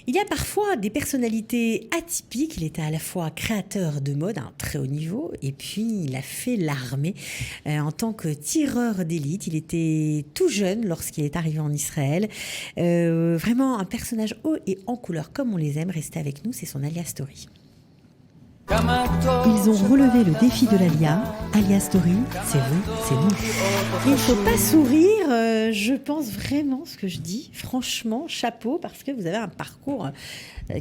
Il y a parfois des personnalités atypiques. Il était à la fois créateur de mode à un très haut niveau et puis il a fait l'armée en tant que tireur d'élite. Il était tout jeune lorsqu'il est arrivé en Israël. Vraiment un personnage haut et en couleur comme on les aime. Restez avec nous, c'est son Alia Story. Ils ont relevé le défi de l'Alia. Alia Story, c'est vous, c'est nous. Il ne faut pas sourire, je pense vraiment ce que je dis. Franchement, chapeau, parce que vous avez un parcours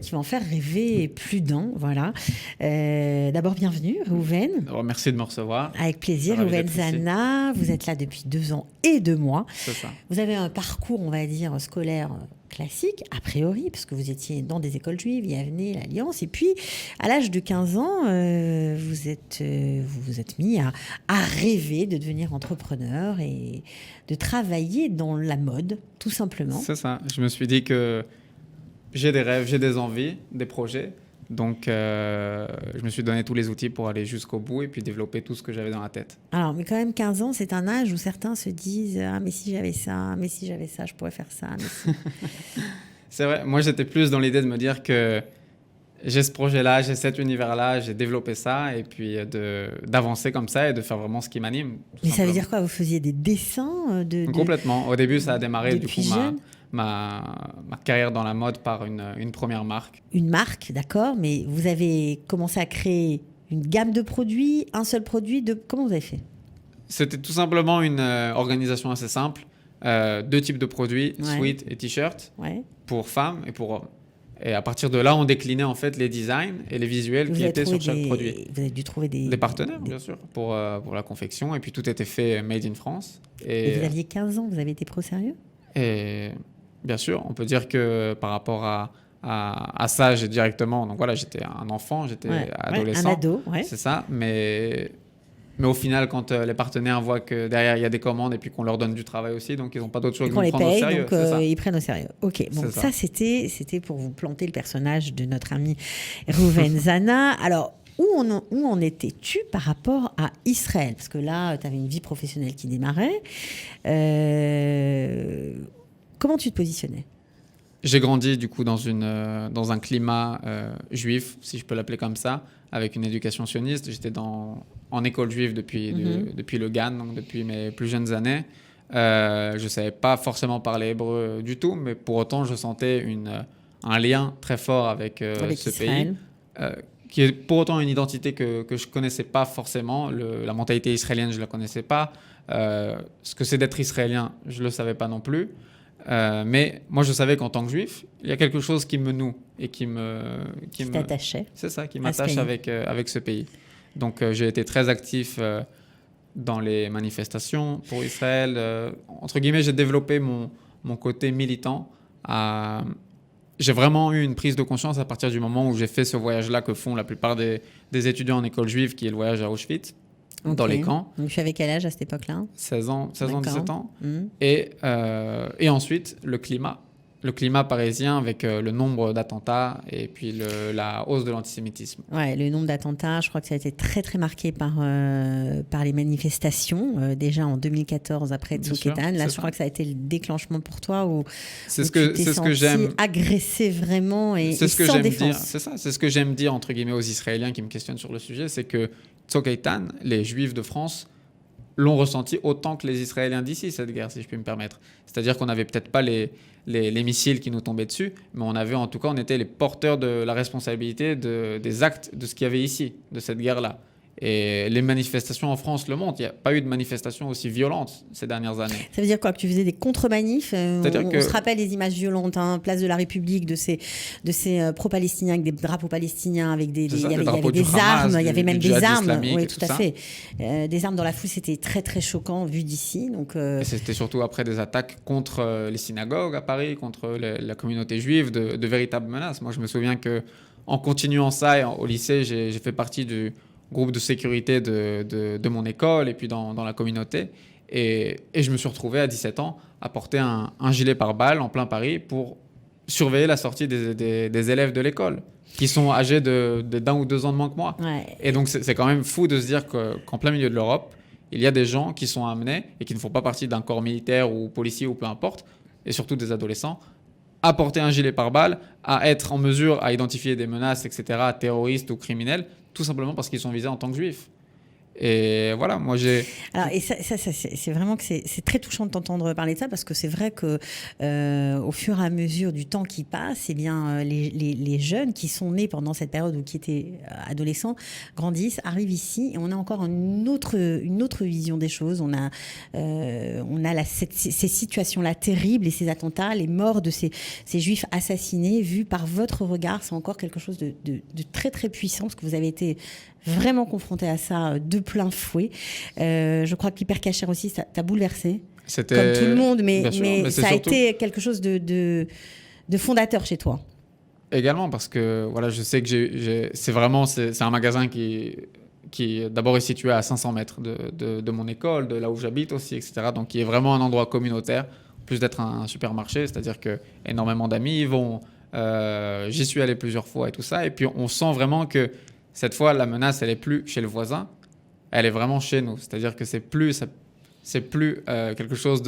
qui va en faire rêver plus d'un. Voilà. D'abord, bienvenue, Reuven. Alors, merci de me recevoir. Avec plaisir, Reuven Zana. Vous êtes là depuis 2 ans et 2 mois. C'est ça. Vous avez un parcours, on va dire, scolaire classique, a priori, parce que vous étiez dans des écoles juives, Yavne, l'Alliance, et puis à l'âge de 15 ans, vous vous êtes mis à rêver de devenir entrepreneur et de travailler dans la mode, tout simplement. C'est ça. Je me suis dit que j'ai des rêves, j'ai des envies, des projets. Donc, je me suis donné tous les outils pour aller jusqu'au bout et puis développer tout ce que j'avais dans la tête. Alors, mais quand même, 15 ans, c'est un âge où certains se disent « Ah, mais si j'avais ça, je pourrais faire ça. » C'est vrai. Moi, j'étais plus dans l'idée de me dire que j'ai ce projet-là, j'ai cet univers-là, j'ai développé ça et puis d'avancer comme ça et de faire vraiment ce qui m'anime. Mais ça veut dire quoi? Vous faisiez des dessins Complètement. Au début, ça a démarré du coup jeune. ma carrière dans la mode par une première marque. Une marque, d'accord, mais vous avez commencé à créer une gamme de produits, un seul produit, comment vous avez fait? C'était tout simplement une organisation assez simple. 2 types de produits, Ouais. sweats et t-shirts, Ouais. pour femmes et pour hommes. Et à partir de là, on déclinait en fait les designs et les visuels qui étaient sur chaque produit. Vous avez dû trouver Des partenaires, bien sûr, pour la confection. Et puis tout était fait made in France. Et vous aviez 15 ans, vous avez été pro sérieux? Et bien sûr, on peut dire que par rapport à ça, j'ai directement... Donc voilà, j'étais un enfant, j'étais adolescent. Un ado, ouais. C'est ça, mais au final, quand les partenaires voient que derrière, il y a des commandes et puis qu'on leur donne du travail aussi, donc ils n'ont pas d'autre chose que de nous prendre au sérieux. Donc ils prennent au sérieux. Ok, bon, ça c'était pour vous planter le personnage de notre ami Reuven Zana. Alors, où en étais-tu par rapport à Israël? Parce que là, tu avais une vie professionnelle qui démarrait. Comment tu te positionnais? J'ai grandi du coup dans un climat juif, si je peux l'appeler comme ça, avec une éducation sioniste. J'étais en école juive depuis le GAN, donc depuis mes plus jeunes années. Je ne savais pas forcément parler hébreu du tout, mais pour autant, je sentais un lien très fort avec ce Israël. pays, qui est pour autant une identité que je ne connaissais pas forcément. La mentalité israélienne, je ne la connaissais pas. Ce que c'est d'être israélien, je ne le savais pas non plus. Mais moi, je savais qu'en tant que juif, il y a quelque chose qui me noue et qui t'attachait. C'est ça, qui m'attache avec ce pays. Donc, j'ai été très actif dans les manifestations pour Israël. Entre guillemets, j'ai développé mon côté militant. J'ai vraiment eu une prise de conscience à partir du moment où j'ai fait ce voyage-là que font la plupart des étudiants en école juive, qui est le voyage à Auschwitz. Okay. Dans les camps. Donc, tu avais quel âge à cette époque-là? 16 ans, 17 ans. Et ensuite, le climat parisien avec le nombre d'attentats et puis la hausse de l'antisémitisme. Ouais, le nombre d'attentats, je crois que ça a été très très marqué par les manifestations. Déjà en 2014 après Tzouketan, là je crois que ça a été le déclenchement pour toi où c'est ce que j'aime agressé vraiment et c'est ce que sans j'aime défense. dire. C'est ça, c'est ce que j'aime dire entre guillemets aux Israéliens qui me questionnent sur le sujet, c'est que Tzouketan, les Juifs de France l'ont ressenti autant que les Israéliens d'ici, cette guerre, si je puis me permettre. C'est-à-dire qu'on n'avait peut-être pas les missiles qui nous tombaient dessus, mais on était les porteurs de la responsabilité des actes de ce qu'il y avait ici, de cette guerre-là. Et les manifestations en France le montrent. Il n'y a pas eu de manifestations aussi violentes ces dernières années. Ça veut dire quoi? Que tu faisais des contre-manifs? On se rappelle les images violentes, place de la République, de ces pro-palestiniens avec des drapeaux palestiniens, avec il y avait des armes, il y avait même des armes. Oui, tout à fait. Des armes dans la foule, c'était très très choquant vu d'ici. Et c'était surtout après des attaques contre les synagogues à Paris, contre la communauté juive, de véritables menaces. Moi, je me souviens qu'en continuant ça, au lycée, j'ai fait partie du groupe de sécurité de mon école et puis dans la communauté. Et je me suis retrouvé à 17 ans à porter un gilet pare-balles en plein Paris pour surveiller la sortie des élèves de l'école qui sont âgés d'1 ou 2 ans de moins que moi. Ouais. Et donc, c'est quand même fou de se dire qu'en plein milieu de l'Europe, il y a des gens qui sont amenés et qui ne font pas partie d'un corps militaire ou policier ou peu importe, et surtout des adolescents, à porter un gilet pare-balles, à être en mesure à identifier des menaces, etc., terroristes ou criminels, tout simplement parce qu'ils sont visés en tant que juifs. Et voilà, moi j'ai... Alors, et ça, c'est vraiment que c'est très touchant de t'entendre parler de ça, parce que c'est vrai que au fur et à mesure du temps qui passe, eh bien, les jeunes qui sont nés pendant cette période ou qui étaient adolescents grandissent, arrivent ici, et on a encore une autre vision des choses. On a ces situations-là terribles et ces attentats, les morts de ces juifs assassinés, vus par votre regard. C'est encore quelque chose de très très puissant, parce que vous avez été vraiment confronté à ça de plein fouet. Je crois qu'Hypercacher aussi, ça t'a bouleversé, comme tout le monde, mais ça a été quelque chose de fondateur chez toi. Également, parce que voilà, je sais que c'est un magasin qui d'abord est situé à 500 mètres de mon école, de là où j'habite aussi, etc. Donc qui est vraiment un endroit communautaire, en plus d'être un supermarché, c'est-à-dire que énormément d'amis y vont. J'y suis allé plusieurs fois et tout ça, et puis on sent vraiment que cette fois, la menace, elle n'est plus chez le voisin, elle est vraiment chez nous. C'est-à-dire que c'est plus quelque chose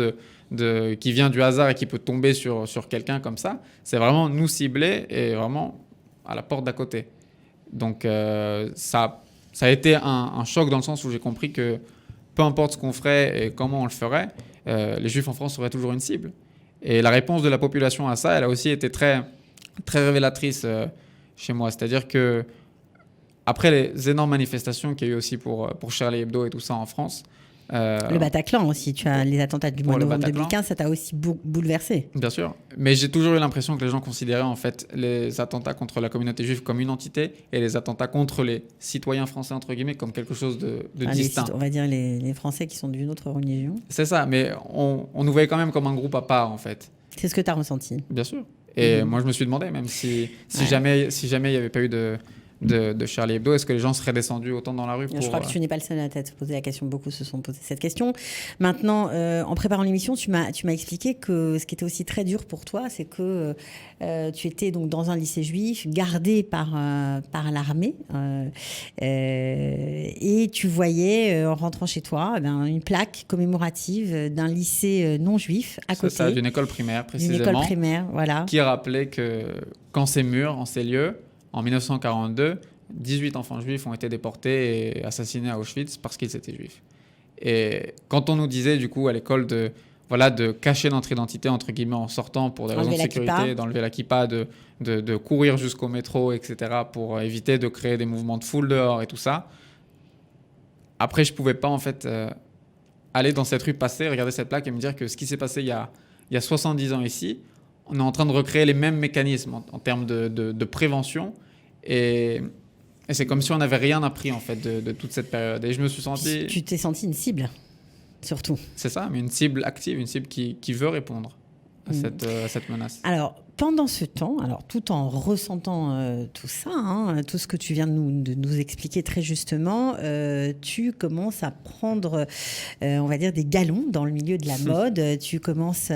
qui vient du hasard et qui peut tomber sur quelqu'un comme ça. C'est vraiment nous cibler et vraiment à la porte d'à côté. Donc ça a été un choc, dans le sens où j'ai compris que peu importe ce qu'on ferait et comment on le ferait, les Juifs en France seraient toujours une cible. Et la réponse de la population à ça, elle a aussi été très, très révélatrice chez moi. C'est-à-dire que après les énormes manifestations qu'il y a eu aussi pour Charlie Hebdo et tout ça en France. Le Bataclan aussi, tu as les attentats du mois de novembre 2015, ça t'a aussi bouleversé. Bien sûr, mais j'ai toujours eu l'impression que les gens considéraient en fait les attentats contre la communauté juive comme une entité, et les attentats contre les citoyens français, entre guillemets, comme quelque chose de distinct. On va dire les Français qui sont d'une autre religion. C'est ça, mais on nous voyait quand même comme un groupe à part en fait. C'est ce que tu as ressenti. Bien sûr. Et moi je me suis demandé, même si jamais il n'y avait pas eu de Charlie Hebdo, est-ce que les gens seraient descendus autant dans la rue pour... Je crois que tu n'es pas le seul à t'être posé la question. Beaucoup se sont posé cette question. Maintenant, en préparant l'émission, tu m'as expliqué que ce qui était aussi très dur pour toi, c'est que tu étais donc dans un lycée juif, gardé par l'armée, et tu voyais, en rentrant chez toi, une plaque commémorative d'un lycée non juif à côté. C'est ça, d'une école primaire précisément. D'une école primaire, voilà. Qui rappelait que quand ces murs, en ces lieux, en 1942, 18 enfants juifs ont été déportés et assassinés à Auschwitz parce qu'ils étaient juifs. Et quand on nous disait du coup à l'école de cacher notre identité, entre guillemets, en sortant pour des raisons de sécurité, d'enlever la kippa, de courir jusqu'au métro, etc., pour éviter de créer des mouvements de foule dehors et tout ça, après je pouvais pas en fait aller dans cette rue, passer, regarder cette plaque et me dire que ce qui s'est passé il y a 70 ans ici, on est en train de recréer les mêmes mécanismes en termes de prévention. Et c'est comme si on n'avait rien appris en fait de toute cette période. Et je me suis senti... Tu t'es senti une cible, surtout. C'est ça, mais une cible active, une cible qui veut répondre à cette menace. Alors, pendant ce temps, tout en ressentant tout ça, tout ce que tu viens de nous expliquer très justement, tu commences à prendre, on va dire, des galons dans le milieu de la mode. Tu commences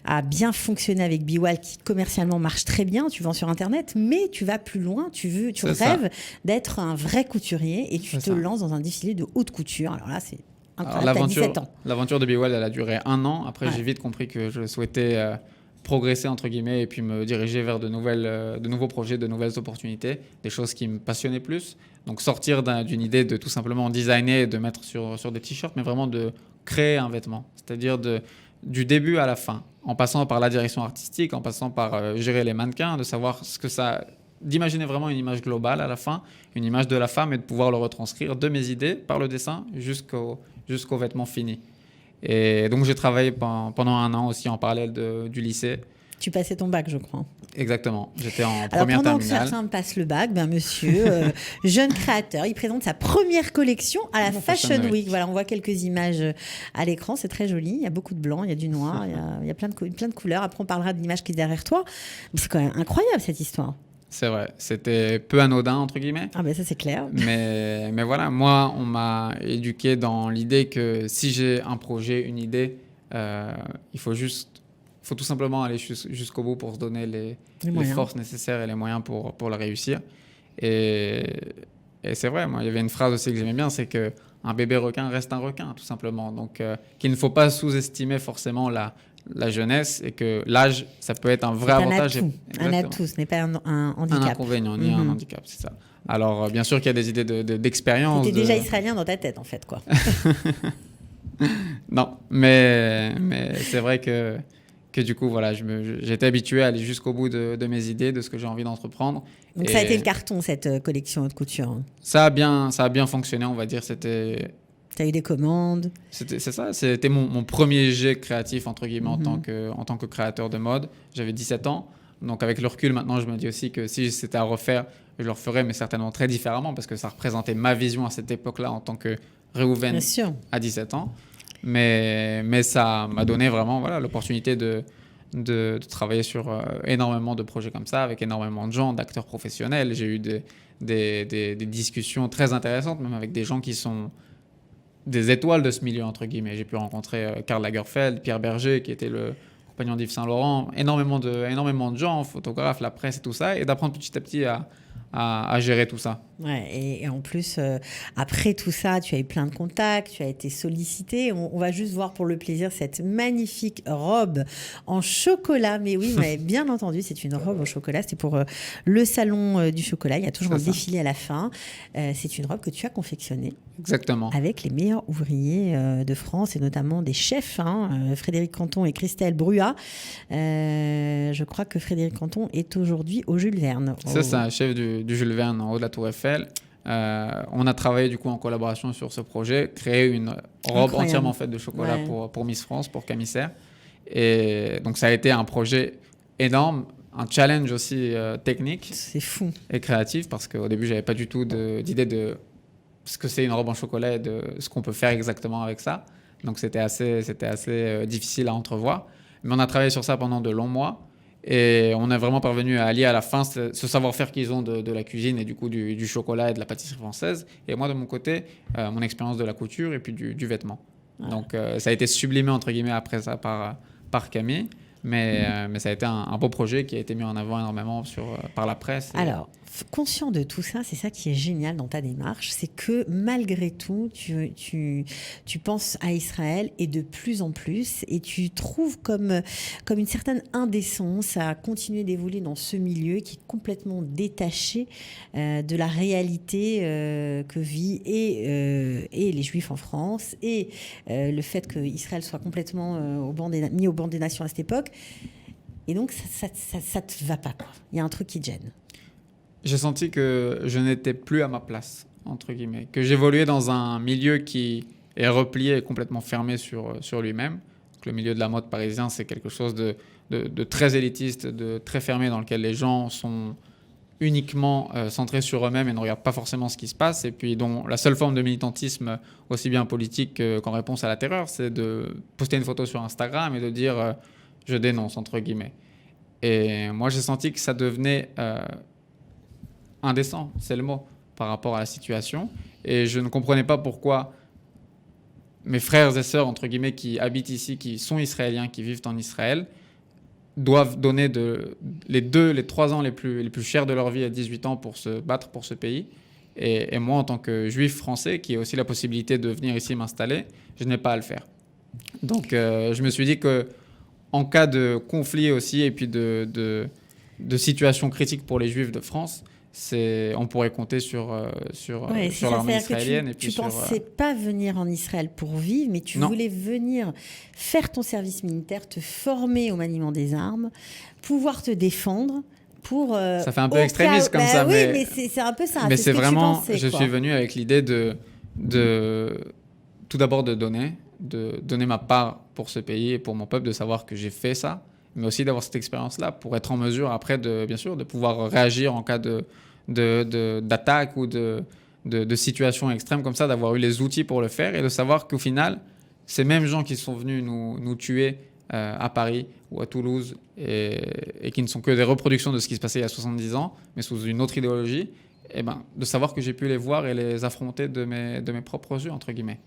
à bien fonctionner avec Biwal, qui commercialement marche très bien. Tu vends sur Internet, mais tu vas plus loin. Tu rêves d'être un vrai couturier, et tu te lances dans un défilé de haute couture. Alors là, c'est incroyable. T'as 17 ans. L'aventure de Biwal, elle a duré 1 an. Après, j'ai vite compris que je souhaitais... progresser entre guillemets, et puis me diriger vers de nouveaux projets, de nouvelles opportunités, des choses qui me passionnaient plus. Donc sortir d'une idée de tout simplement designer et de mettre sur des t-shirts, mais vraiment de créer un vêtement. C'est-à-dire du début à la fin, en passant par la direction artistique, en passant par gérer les mannequins, de savoir ce que ça... d'imaginer vraiment une image globale à la fin, une image de la femme, et de pouvoir le retranscrire de mes idées par le dessin jusqu'au vêtement fini. Et donc j'ai travaillé pendant 1 an aussi en parallèle du lycée. Tu passais ton bac, je crois. Exactement, j'étais en première terminale. Pendant que certains passent le bac, monsieur, jeune créateur, il présente sa première collection à la Fashion Week. Voilà, on voit quelques images à l'écran, c'est très joli. Il y a beaucoup de blanc, il y a du noir, il y a plein de couleurs. Après, on parlera de l'image qui est derrière toi. Mais c'est quand même incroyable, cette histoire. C'est vrai, c'était peu anodin, entre guillemets. Ah ben ça, c'est clair. Mais voilà, moi, on m'a éduqué dans l'idée que si j'ai un projet, une idée, il faut tout simplement aller jusqu'au bout pour se donner les forces nécessaires et les moyens pour la réussir. Et c'est vrai, moi, il y avait une phrase aussi que j'aimais bien, c'est qu'un bébé requin reste un requin, tout simplement. Donc, qu'il ne faut pas sous-estimer forcément la jeunesse et que l'âge, ça peut être un vrai C'est avantage. Un atout, ce n'est pas un handicap. Un inconvénient, ni un handicap, c'est ça. Alors, bien sûr qu'il y a des idées d'expérience. Tu étais déjà israélien dans ta tête, en fait, quoi. Non, mais c'est vrai que du coup, voilà, j'étais habitué à aller jusqu'au bout de mes idées, de ce que j'ai envie d'entreprendre. Donc, ça a été le carton, cette collection haute couture. Ça a bien fonctionné, on va dire. Tu as eu des commandes. C'est ça, c'était mon premier jet créatif, entre guillemets, en tant que créateur de mode. J'avais 17 ans. Donc, avec le recul, maintenant, je me dis aussi que si c'était à refaire, je le referais, mais certainement très différemment, parce que ça représentait ma vision à cette époque-là en tant que Réhouven à 17 ans. Mais ça m'a donné vraiment l'opportunité de travailler sur énormément de projets comme ça, avec énormément de gens, d'acteurs professionnels. J'ai eu des discussions très intéressantes, même avec des gens qui sont des étoiles de ce milieu, entre guillemets. J'ai pu rencontrer Karl Lagerfeld, Pierre Berger, qui était le compagnon d'Yves Saint Laurent, énormément de gens, photographes, la presse et tout ça, et d'apprendre petit à petit à gérer tout ça. Ouais, et en plus, après tout ça, tu as eu plein de contacts, tu as été sollicité. On va juste voir pour le plaisir cette magnifique robe en chocolat. Mais oui, vous m'avez bien entendu, c'est une robe en chocolat. C'était pour le salon du chocolat. Il y a toujours un défilé à la fin. C'est une robe que tu as confectionnée. Exactement. Avec les meilleurs ouvriers de France et notamment des chefs, Frédéric Canton et Christelle Bruat. Je crois que Frédéric Canton est aujourd'hui au Jules Verne. C'est ça, chef du Jules Verne en haut de la Tour Eiffel. On a travaillé du coup en collaboration sur ce projet, créé une robe entièrement faite de chocolat pour Miss France, pour Camille Serre. Et donc ça a été un projet énorme, un challenge aussi technique. C'est fou. Et créatif, parce qu'au début j'avais pas du tout d'idée de ce que c'est une robe en chocolat et de ce qu'on peut faire exactement avec ça. Donc c'était assez difficile à entrevoir. Mais on a travaillé sur ça pendant de longs mois. Et on est vraiment parvenu à allier à la fin ce savoir-faire qu'ils ont de la cuisine et du coup du chocolat et de la pâtisserie française. Et moi, de mon côté, mon expérience de la couture et puis du vêtement. Ouais. Donc, ça a été sublimé, entre guillemets, après ça par Camille. Mais ça a été un beau projet qui a été mis en avant énormément par la presse. Alors, conscient de tout ça, c'est ça qui est génial dans ta démarche, c'est que malgré tout, tu penses à Israël et de plus en plus, et tu trouves comme une certaine indécence à continuer d'évoluer dans ce milieu qui est complètement détaché de la réalité que vit et les Juifs en France, et le fait qu'Israël soit complètement mis au banc des nations à cette époque. Et donc, ça te va pas, quoi. Il y a un truc qui te gêne. J'ai senti que je n'étais plus à ma place, entre guillemets. Que j'évoluais dans un milieu qui est replié et complètement fermé sur lui-même. Donc, le milieu de la mode parisien, c'est quelque chose de très élitiste, de très fermé, dans lequel les gens sont uniquement centrés sur eux-mêmes et ne regardent pas forcément ce qui se passe. Et puis, dont la seule forme de militantisme, aussi bien politique qu'en réponse à la terreur, c'est de poster une photo sur Instagram et de dire je dénonce, entre guillemets. Et moi, j'ai senti que ça devenait indécent, c'est le mot, par rapport à la situation. Et je ne comprenais pas pourquoi mes frères et sœurs, entre guillemets, qui habitent ici, qui sont israéliens, qui vivent en Israël, doivent donner les 3 ans les plus chers de leur vie à 18 ans pour se battre pour ce pays. Et moi, en tant que juif français, qui a aussi la possibilité de venir ici m'installer, je n'ai pas à le faire. Donc, je me suis dit que en cas de conflit aussi, et puis de situation critique pour les Juifs de France, on pourrait compter sur l'armée israélienne. Tu ne pensais pas venir en Israël pour vivre, mais tu voulais venir faire ton service militaire, te former au maniement des armes, pouvoir te défendre. Ça fait un peu extrémiste comme ça. Oui, mais c'est un peu ça. Mais c'est vraiment, pensais, je suis venu avec l'idée de tout d'abord de donner ma part pour ce pays et pour mon peuple, de savoir que j'ai fait ça, mais aussi d'avoir cette expérience-là pour être en mesure après, bien sûr, de pouvoir réagir en cas d'attaque ou de situation extrême comme ça, d'avoir eu les outils pour le faire et de savoir qu'au final, ces mêmes gens qui sont venus nous tuer à Paris ou à Toulouse et qui ne sont que des reproductions de ce qui se passait il y a 70 ans, mais sous une autre idéologie, de savoir que j'ai pu les voir et les affronter de mes propres yeux, entre guillemets.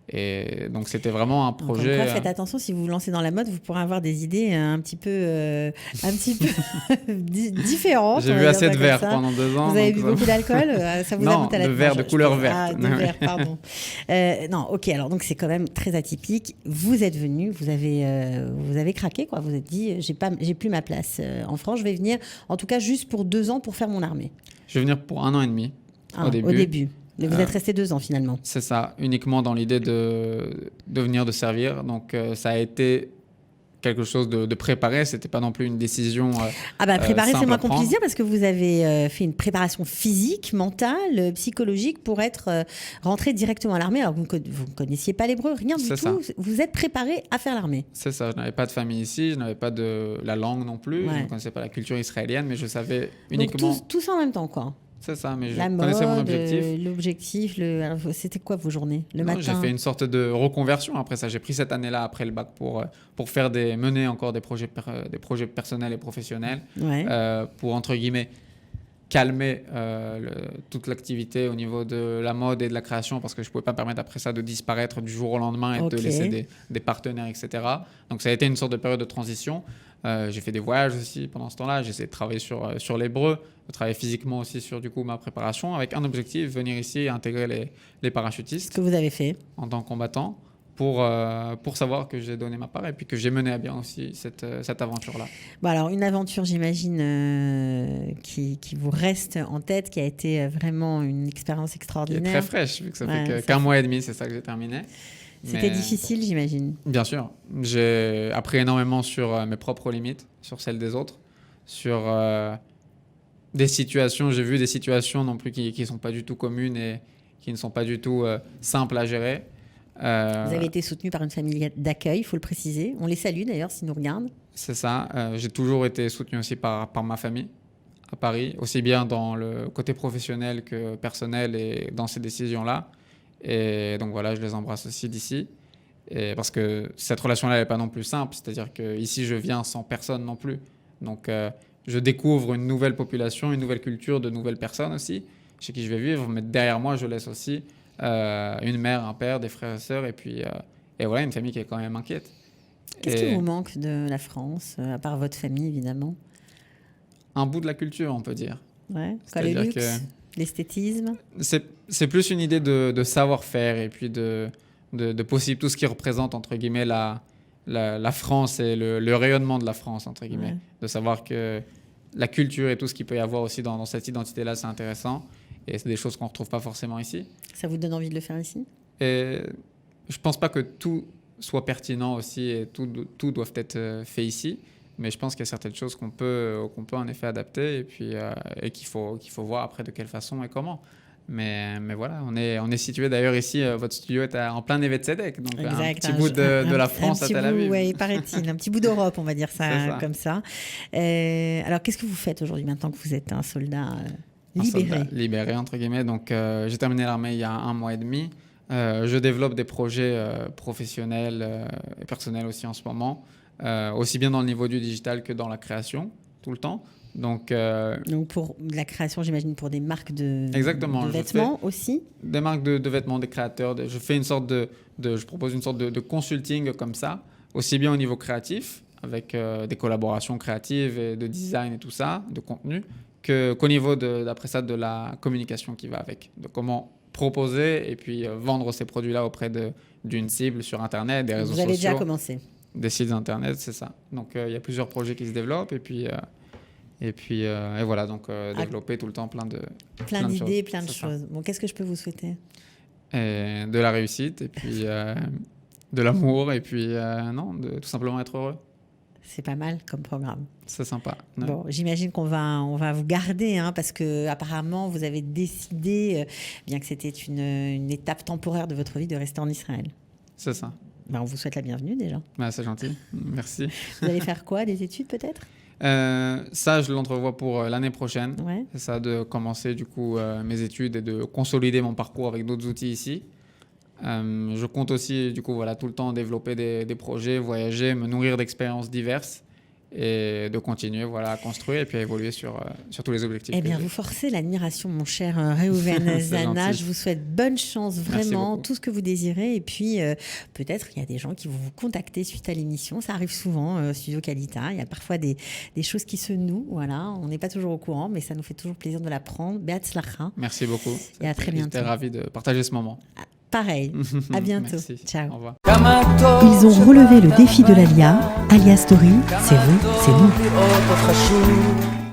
Et donc, c'était vraiment un Donc, projet. comme quoi, faites attention, si vous vous lancez dans la mode, vous pourrez avoir des idées un petit peu différentes. J'ai on vu va assez dire de ça verre comme ça. pendant 2 ans. Vous avez donc bu beaucoup d'alcool, ça vous a Non, monté à la de verre de couleur verte. Ah, de verre, pardon. Non, ok, alors donc c'est quand même très atypique. Vous êtes venu, vous avez craqué, quoi. Vous vous êtes dit, j'ai plus ma place en France, je vais venir, en tout cas juste pour 2 ans pour faire mon armée. Je vais venir pour 1 an et demi au Au début. début. Mais vous êtes resté 2 ans finalement. C'est ça, uniquement dans l'idée de venir de servir. Donc, ça a été quelque chose de préparé. C'était pas non plus une décision Préparer, c'est simple moins à prendre. qu'on puisse dire, parce que vous avez fait une préparation physique, mentale, psychologique pour être rentré directement à l'armée. Alors vous ne connaissiez pas l'hébreu, rien du C'est tout. ça. Vous êtes préparé à faire l'armée. C'est ça, je n'avais pas de famille ici, je n'avais pas de la langue non plus, je Ouais. ne connaissais pas la culture israélienne, mais je savais Donc uniquement... tout ça en même temps, quoi. C'est ça, mais je La connaissais mon mode, objectif. l'objectif. Alors, c'était quoi vos journées le Non, matin? j'ai fait une sorte de reconversion après ça. J'ai pris cette année-là après le bac pour mener encore des projets personnels et professionnels, Ouais. pour, entre guillemets, calmer toute l'activité au niveau de la mode et de la création, parce que je ne pouvais pas me permettre après ça de disparaître du jour au lendemain et Ok. de laisser des partenaires, etc. Donc ça a été une sorte de période de transition. J'ai fait des voyages aussi pendant ce temps-là. J'ai essayé de travailler sur l'hébreu, de travailler physiquement aussi sur du coup ma préparation, avec un objectif, venir ici et intégrer les Ce parachutistes que vous avez fait. en tant que combattant, pour savoir que j'ai donné ma part et puis que j'ai mené à bien aussi cette aventure-là. Bon, alors, une aventure, j'imagine, qui vous reste en tête, qui a été vraiment une expérience Qui est extraordinaire. très fraîche, vu que ça Ouais, fait ça qu'un fait- mois et demi, c'est ça que j'ai terminé. C'était Mais- difficile, j'imagine. Bien sûr. J'ai appris énormément sur mes propres limites, sur celles des autres, sur des situations. J'ai vu des situations non plus qui ne sont pas du tout communes et qui ne sont pas du tout simples à gérer. Vous avez été soutenu par une famille d'accueil, il faut le préciser. On les salue d'ailleurs s'ils nous regardent. C'est ça. J'ai toujours été soutenu aussi par ma famille à Paris, aussi bien dans le côté professionnel que personnel et dans ces décisions-là. Et donc voilà, je les embrasse aussi d'ici. Et parce que cette relation-là, elle n'est pas non plus simple. C'est-à-dire qu'ici, je viens sans personne non plus. Donc je découvre une nouvelle population, une nouvelle culture, de nouvelles personnes aussi, chez qui je vais vivre. Mais derrière moi, je laisse aussi une mère, un père, des frères et sœurs, et voilà, une famille qui est quand même inquiète. Qu'est-ce qui Et vous manque de la France, à part votre famille évidemment? un bout de la culture, on peut dire. Ouais. Quoi, le C'est-à-dire luxe, l'esthétisme. C'est plus une idée de savoir-faire et puis de possible, tout ce qui représente, entre guillemets, la France et le rayonnement de la France, entre guillemets. Ouais. De savoir que la culture et tout ce qu'il peut y avoir aussi dans cette identité-là, c'est intéressant. Et c'est des choses qu'on ne retrouve pas forcément ici. Ça vous donne envie de le faire ici? Et je ne pense pas que tout soit pertinent aussi et tout doit être fait ici. Mais je pense qu'il y a certaines choses qu'on peut en effet adapter et qu'il faut voir après de quelle façon et comment. Mais voilà, on est situé d'ailleurs ici, votre studio est en plein Neve Tzedek, donc un Exact, petit bout de la France à Tel Aviv. Oui, paraît-il, un petit bout d'Europe, on va dire C'est ça, ça. comme ça. Alors, qu'est-ce que vous faites aujourd'hui, maintenant que vous êtes un soldat Un libéré? soldat libéré, entre guillemets. Donc, j'ai terminé l'armée il y a 1 mois et demi. Je développe des projets professionnels et personnels aussi en ce moment, aussi bien dans le niveau du digital que dans la création, tout le temps. Donc, Donc, pour de la création, j'imagine, pour des marques de Exactement, je vêtements aussi? des marques de vêtements, des créateurs. Je fais une sorte je propose une sorte de consulting comme ça, aussi bien au niveau créatif, avec des collaborations créatives et de design et tout ça, de contenu, qu'au niveau d'après ça, de la communication qui va avec, de comment proposer et puis vendre ces produits-là auprès d'une cible sur Internet, des réseaux Vous avez sociaux, déjà commencé? des sites Internet, c'est ça. Donc, il y a plusieurs projets qui se développent et voilà, donc développer tout le temps plein de D'idées, choses. plein de C'est ça. choses. Bon, qu'est-ce que je peux vous souhaiter? Et de la réussite et puis de l'amour et puis tout simplement être heureux. C'est pas mal comme programme. C'est sympa. Ouais. Bon, j'imagine qu'on va vous garder, hein, parce que apparemment vous avez décidé, bien que c'était une étape temporaire de votre vie, de rester en Israël. C'est ça. Ben, on vous souhaite la bienvenue déjà. Ouais, c'est gentil. Merci. Vous allez faire quoi? Des études peut-être? Ça, je l'entrevois pour l'année prochaine. Ouais. C'est ça, de commencer du coup mes études et de consolider mon parcours avec d'autres outils ici. Je compte aussi du coup voilà, tout le temps développer des projets, voyager, me nourrir d'expériences diverses et de continuer à construire et puis à évoluer sur tous les objectifs. Eh bien, vous forcez l'admiration, mon cher Reuven Zana. Je vous souhaite bonne chance, vraiment, tout ce que vous désirez. Et puis, peut-être qu'il y a des gens qui vont vous contacter suite à l'émission. Ça arrive souvent, Studio Qualita. Il y a parfois des choses qui se nouent. Voilà. On n'est pas toujours au courant, mais ça nous fait toujours plaisir de l'apprendre. Beatzlacha. Merci beaucoup. Et à très bientôt. J'étais ravi de partager ce moment. Pareil. À bientôt. Merci. Ciao. Au revoir. Ils ont relevé le défi de l'ALIA. Alia Story, c'est vous, c'est nous.